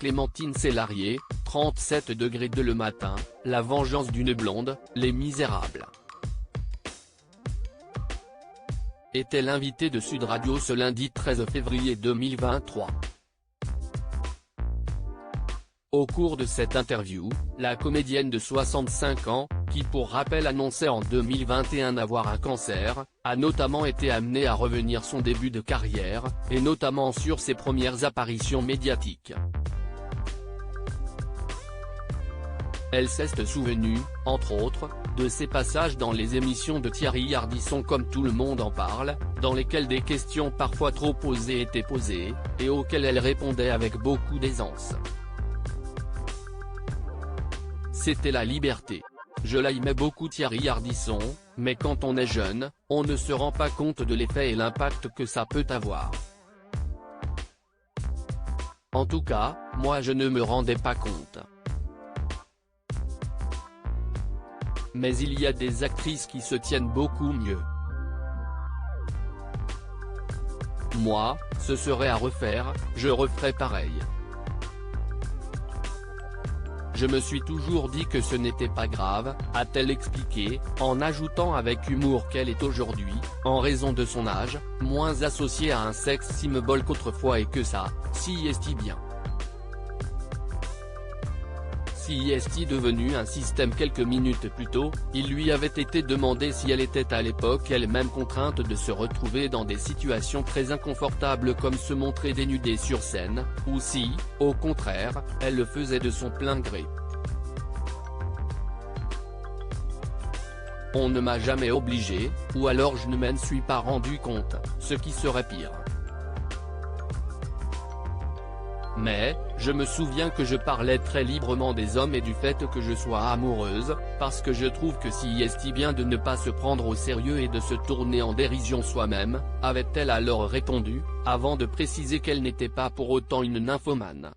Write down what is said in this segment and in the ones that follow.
Clémentine Célarié, 37 degrés de Le Matin, La vengeance d'une blonde, Les Misérables. Était l'invité de Sud Radio ce lundi 13 février 2023. Au cours de cette interview, la comédienne de 65 ans, qui pour rappel annonçait en 2021 avoir un cancer, a notamment été amenée à revenir son début de carrière, et notamment sur ses premières apparitions médiatiques. Elle s'est souvenue, entre autres, de ses passages dans les émissions de Thierry Ardisson comme Tout le monde en parle, dans lesquelles des questions parfois trop osées étaient posées, et auxquelles elle répondait avec beaucoup d'aisance. C'était la liberté. Je l'aimais beaucoup Thierry Ardisson, mais quand on est jeune, on ne se rend pas compte de l'effet et l'impact que ça peut avoir. En tout cas, moi je ne me rendais pas compte. Mais il y a des actrices qui se tiennent beaucoup mieux. Moi, ce serait à refaire, je referais pareil. Je me suis toujours dit que ce n'était pas grave, a-t-elle expliqué, en ajoutant avec humour qu'elle est aujourd'hui, en raison de son âge, moins associée à un sexe symbole qu'autrefois et que ça, si est bien. Si est devenu un système quelques minutes plus tôt, il lui avait été demandé si elle était à l'époque elle-même contrainte de se retrouver dans des situations très inconfortables comme se montrer dénudée sur scène, ou si, au contraire, elle le faisait de son plein gré. On ne m'a jamais obligé, ou alors je ne m'en suis pas rendu compte, ce qui serait pire. Mais, je me souviens que je parlais très librement des hommes et du fait que je sois amoureuse, parce que je trouve que si est bien de ne pas se prendre au sérieux et de se tourner en dérision soi-même, avait-elle alors répondu, avant de préciser qu'elle n'était pas pour autant une nymphomane.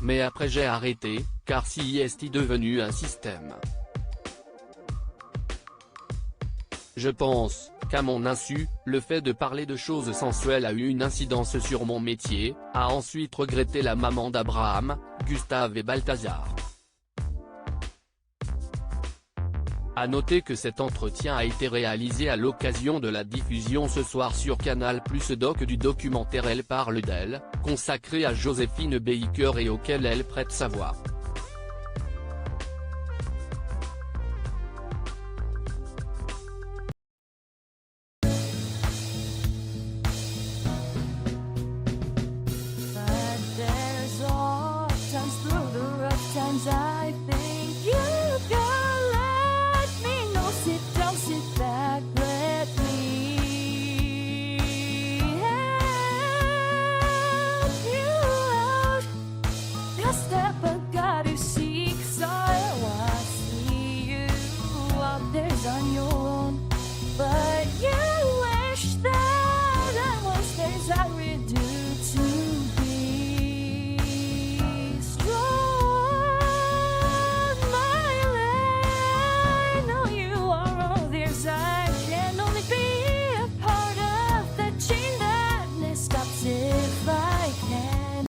Mais après j'ai arrêté, car si est devenu un système. Je pense, qu'à mon insu, le fait de parler de choses sensuelles a eu une incidence sur mon métier, a ensuite regretté la maman d'Abraham, Gustave et Balthazar. À noter que cet entretien a été réalisé à l'occasion de la diffusion ce soir sur Canal+ du documentaire Elle parle d'elle, consacré à Joséphine Baker et auquel elle prête sa voix.